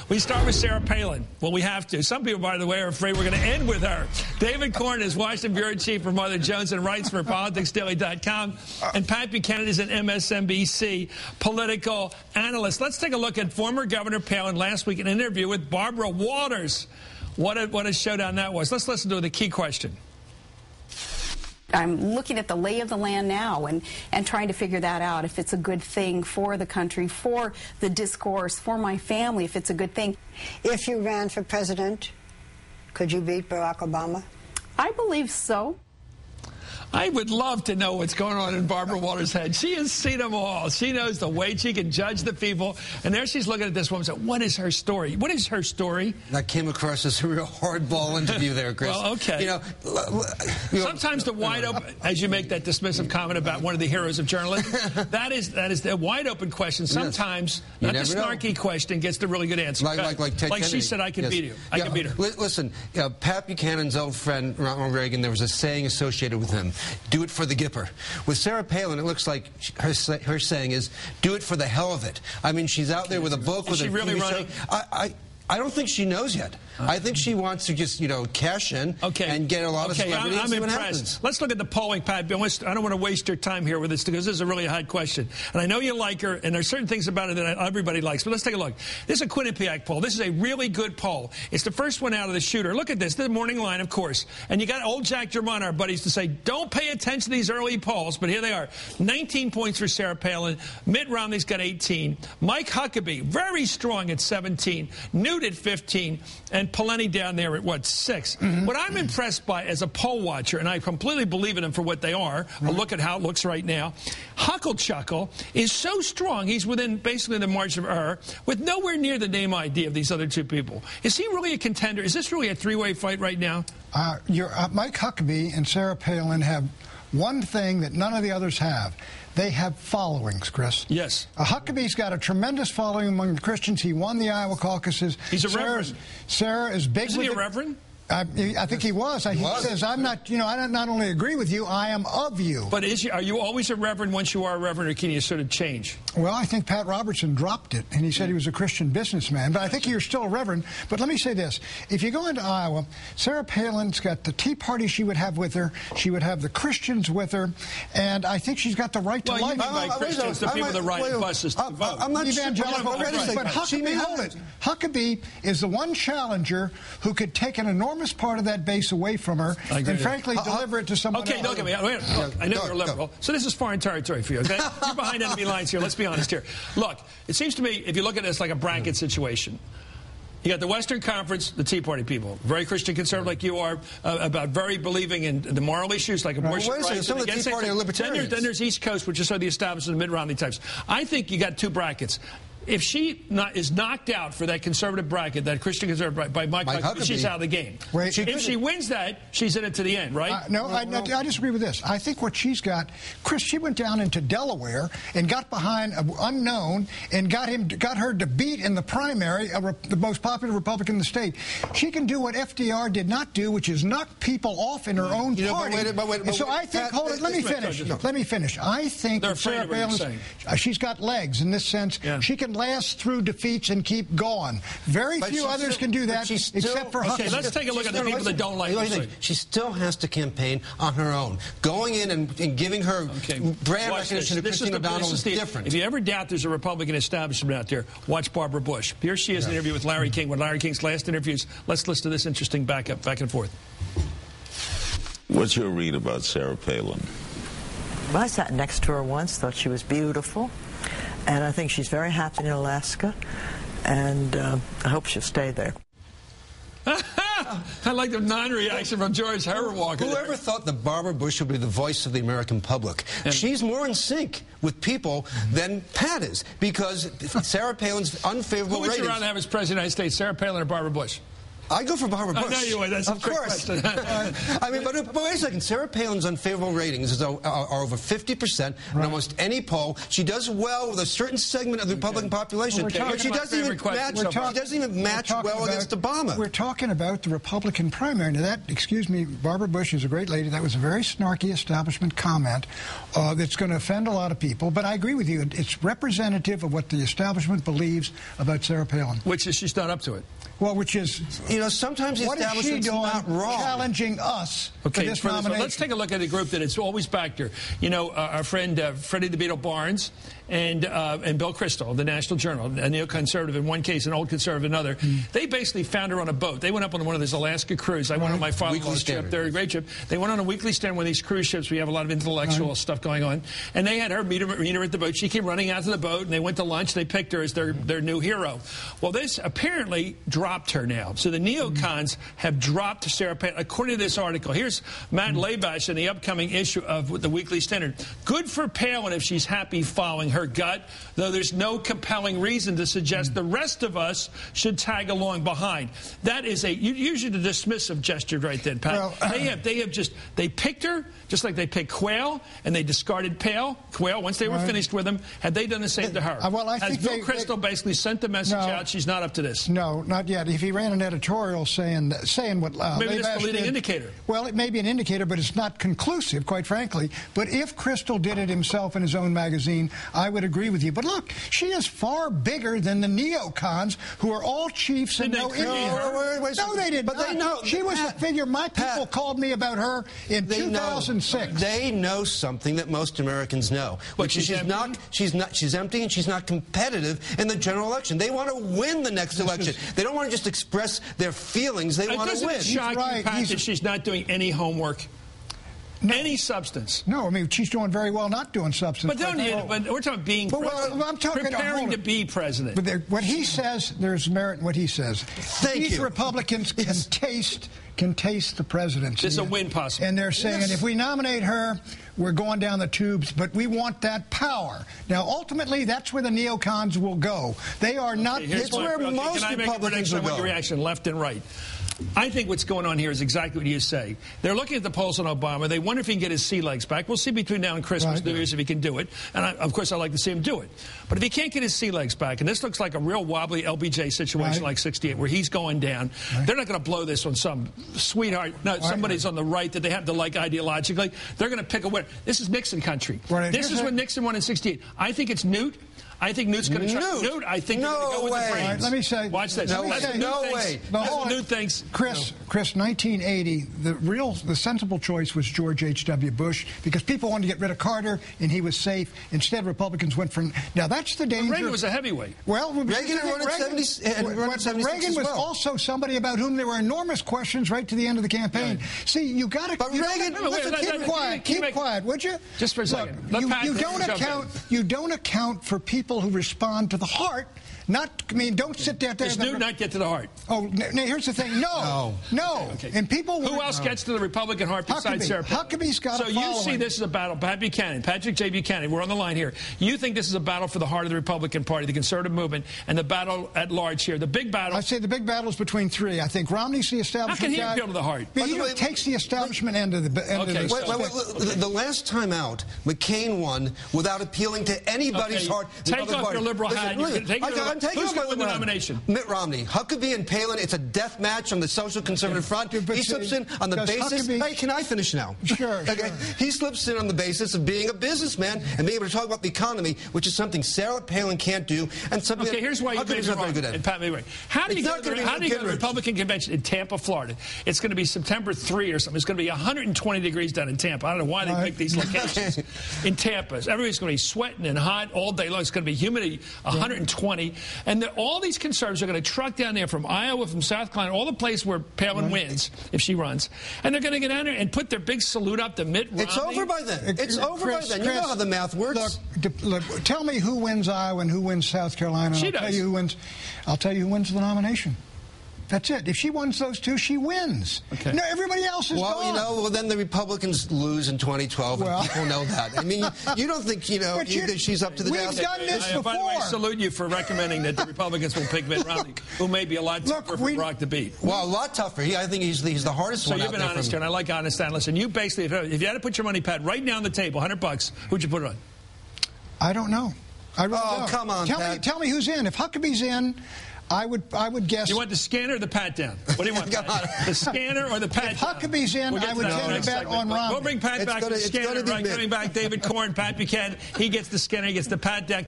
We start with Sarah Palin. Well, we have to. Some people, by the way, are afraid we're going to end with her. David Corn is Washington Bureau Chief for Mother Jones and writes for PoliticsDaily.com. And Pat Buchanan is an MSNBC political analyst. Let's take a look at former Governor Palin last week in an interview with Barbara Walters. What a showdown that was. Let's listen to the key question. I'm looking at the lay of the land now and trying to figure that out, if it's a good thing for the country, for the discourse, for my family, if it's a good thing. If you ran for president, could you beat Barack Obama? I believe so. I would love to know what's going on in Barbara Walters' head. She has seen them all. She knows the way she can judge the people. And there she's looking at this woman and saying, what is her story? What is her story? That came across as a real hardball interview there, Chris. Well, okay. You know, sometimes the wide open, as you make that dismissive comment about one of the heroes of journalism, that is the wide open question. Sometimes, not the snarky question, gets the really good answer. Like she said, I can beat you. I can beat her. Listen, Pat Buchanan's old friend, Ronald Reagan, there was a saying associated with him. Do it for the Gipper. With Sarah Palin, it looks like her saying is, do it for the hell of it. I mean, she's out there with a book, with a TV show. I don't think she knows yet. I think she wants to just, cash in and get a lot of celebrity. I'm impressed. Let's look at the polling, Pat. I don't want to waste your time here with this because this is a really hard question. And I know you like her, and there's certain things about her that everybody likes. But let's take a look. This is a Quinnipiac poll. This is a really good poll. It's the first one out of the shooter. Look at this. The morning line, of course. And you got old Jack Germont, our buddies, to say, don't pay attention to these early polls. But here they are. 19 points for Sarah Palin. Mitt Romney's got 18. Mike Huckabee, very strong at 17. Newt at 15. And Palin down there at, 6. What I'm impressed by as a poll watcher, and I completely believe in them for what they are, but look at how it looks right now, Hucklechuckle is so strong, he's within basically the margin of error, with nowhere near the name ID of these other two people. Is he really a contender? Is this really a three-way fight right now? Mike Huckabee and Sarah Palin have one thing that none of the others have. They have followings, Chris. Yes. Huckabee's got a tremendous following among the Christians. He won the Iowa caucuses. He's a reverend. Sarah is big. Isn't he a reverend? I think he was. He says, I'm not, I not only agree with you, I am of you. But are you always a reverend once you are a reverend, or can you sort of change? Well, I think Pat Robertson dropped it, and he said he was a Christian businessman. But I think you're still a reverend. But let me say this. If you go into Iowa, Sarah Palin's got the Tea Party she would have with her. She would have the Christians with her. And I think she's got the right to life. By Christians, the people that ride buses to vote. I'm not evangelical. But Huckabee is the one challenger who could take an enormous part of that base away from her and frankly deliver it to someone else. Okay, look at me. Look, I know you're a liberal, so this is foreign territory for you, okay? You're behind enemy lines here. Let's be honest here. Look, it seems to me, if you look at this like a bracket situation, you got the Western Conference, the Tea Party people, very Christian conservative like you are, about very believing in the moral issues like abortion rights. Some of the Tea Party are libertarians. Then there's East Coast, which is sort of the establishment, the Mitt Romney types. I think you got two brackets. If she is knocked out for that conservative bracket, that Christian conservative bracket, by Mike Huckabee, she's out of the game. If she wins that, she's in it to the end, right? No, I disagree with this. I think what she's got, Chris, she went down into Delaware and got behind an unknown and got her to beat in the primary the most popular Republican in the state. She can do what FDR did not do, which is knock people off in her own party. So I think, hold it, let me finish. I think that Sarah Palin, she's got legs in this sense. She can last through defeats and keep going. Very few others can do that, except for Huckabee. Okay, let's take a look at the people that don't like her. She still has to campaign on her own. Going in and giving her brand recognition to Christine O'Donnell is different. If you ever doubt there's a Republican establishment out there, watch Barbara Bush. Here she is in an interview with Larry King, one of Larry King's last interviews. Let's listen to this interesting back and forth. What's your read about Sarah Palin? Well, I sat next to her once, thought she was beautiful. And I think she's very happy in Alaska, and I hope she'll stay there. I like the non-reaction from George Herberwalker. Whoever thought that Barbara Bush would be the voice of the American public? She's more in sync with people than Pat is, because Sarah Palin's unfavorable ratings. Who would you rather have as President of the United States, Sarah Palin or Barbara Bush? I go for Barbara Bush. I know you would. That's of course. I mean, but wait a second. Sarah Palin's unfavorable ratings are over 50% in almost any poll. She does well with a certain segment of the Republican population, but she doesn't even match well against Obama. We're talking about the Republican primary. Now that, excuse me, Barbara Bush is a great lady. That was a very snarky establishment comment that's going to offend a lot of people. But I agree with you. It's representative of what the establishment believes about Sarah Palin. Which is she's not up to it. Well, which is, you know, sometimes the establishment's not wrong. Challenging us for this nomination. Let's take a look at the group that it's always backed her. You know, our friend Freddie the Beetle Barnes and Bill Kristol, the National Journal, a neoconservative in one case, an old conservative in another. They basically found her on a boat. They went up on one of these Alaska cruises. I went on my father-in-law's trip. They're a great trip. They went on a weekly stand, one of these cruise ships. We have a lot of intellectual stuff going on. And they had her meet her at the boat. She came running out to the boat, and they went to lunch. They picked her as their new hero. Well, this apparently dropped her now. So the neocons have dropped Sarah Palin. According to this article, here's Matt Labash in the upcoming issue of the Weekly Standard. Good for Palin if she's happy following her gut, though there's no compelling reason to suggest the rest of us should tag along behind. That is usually the dismissive gesture right then, Pat. Well, they picked her just like they picked Quayle, and they discarded Quayle once they were finished with him. Had they done the same to her? Well, I think Bill Kristol basically sent the message out, she's not up to this. No, not yet. If he ran an editorial saying what maybe that's Labash the leading did, indicator. Well, it may be an indicator, but it's not conclusive, quite frankly. But if Kristol did it himself in his own magazine, I would agree with you. But look, she is far bigger than the neocons, who are all chiefs and no Indian. No, they didn't. But they know. She was the figure. My people called me about her in 2006. They know something that most Americans know, which is she's empty and she's not competitive in the general election. They want to win the next election. They don't want to just express their feelings. They want to win. Doesn't it shock you, Pat, that she's not doing any homework? Any substance? No, I mean, she's doing very well not doing substance. But we're talking being president. I'm talking preparing to be president. But what he says, there's merit in what he says. These Republicans can taste the presidency. There's a win possible. And they're saying, if we nominate her, we're going down the tubes, but we want that power. Now, ultimately, that's where the neocons will go. They are not... It's where most Republicans will go. I want your reaction left and right. I think what's going on here is exactly what you say. They're looking at the polls on Obama. They wonder if he can get his sea legs back. We'll see between now and Christmas, New Year's, if he can do it. And, of course, I'd like to see him do it. But if he can't get his sea legs back, and this looks like a real wobbly LBJ situation like 68, where he's going down, they're not going to blow this on some sweetheart. No, somebody's on the right that they have to like ideologically. They're going to pick a winner. This is Nixon country. This is when Nixon won in 68. I think it's Newt. I think Newt's going to try. Newt, I think they're going to go with the brains. Let me say. Watch this. No way. That's what Newt thinks. Chris, 1980, the sensible choice was George H.W. Bush, because people wanted to get rid of Carter, and he was safe. Instead, Republicans went for... Now, that's the danger. Reagan was a heavyweight. Well, Reagan run in 76 Reagan was also somebody about whom there were enormous questions right to the end of the campaign. See, you got to... But Reagan... Keep quiet, would you? Just for a second. You don't account for people who respond to the heart. Don't sit there. Does Newt not get to the heart? Oh, here's the thing. No. Okay. And people. Who else gets to the Republican heart besides Sarah Palin? Huckabee's got a following. So you see this as a battle. Pat Buchanan, Patrick J. Buchanan, we're on the line here. You think this is a battle for the heart of the Republican Party, the conservative movement, and the battle at large here? The big battle. I say the big battle is between three. I think Romney's the establishment. How can he appeal to the heart? He takes the establishment end of the. The last time out, McCain won without appealing to anybody's heart. Take off your liberal hat. Who's going to win the nomination? Mitt Romney. Huckabee and Palin, it's a death match on the social conservative front. He slips in on the basis... Hey, can I finish now? Sure. Okay. He slips in on the basis of being a businessman and being able to talk about the economy, which is something Sarah Palin can't do, and something here's why Huckabee's not very good at. And Pat, how do you go to the Republican convention in Tampa, Florida? It's going to be September 3 or something. It's going to be 120 degrees down in Tampa. I don't know why they pick these locations. In Tampa, everybody's going to be sweating and hot all day long. It's going to be humidity 120. And all these conservatives are going to truck down there from Iowa, from South Carolina, all the places where Palin wins, if she runs. And they're going to get down there and put their big salute up to Mitt Romney. It's over by then. It's over by then. You know how the math works. Look, tell me who wins Iowa and who wins South Carolina. She does. I'll tell you who wins the nomination. That's it. If she wins those two, she wins. Okay. No, everybody else is well, gone. well, then the Republicans lose in 2012, and people know that. I mean, you don't think, that she's up to the task? We've done this before. By the way, I salute you for recommending that the Republicans will pick Mitt Romney, who may be a lot tougher for Barack to beat. Well, a lot tougher. I think he's the hardest one. So you've been honest here, and I like honest analysts. And you basically, if you had to put your money, Pat, right now on the table, $100, who'd you put it on? I don't know. I really don't. Come on, Pat. Tell me who's in. If Huckabee's in, I would guess. You want the scanner or the pat down? What do you want? The scanner or the pat if down? If Huckabee's in, I would tend to bet on Romney. We'll bring Pat back to the scanner. Right, coming back, David Corn, Pat Buchanan. He gets the scanner. He gets the pat down.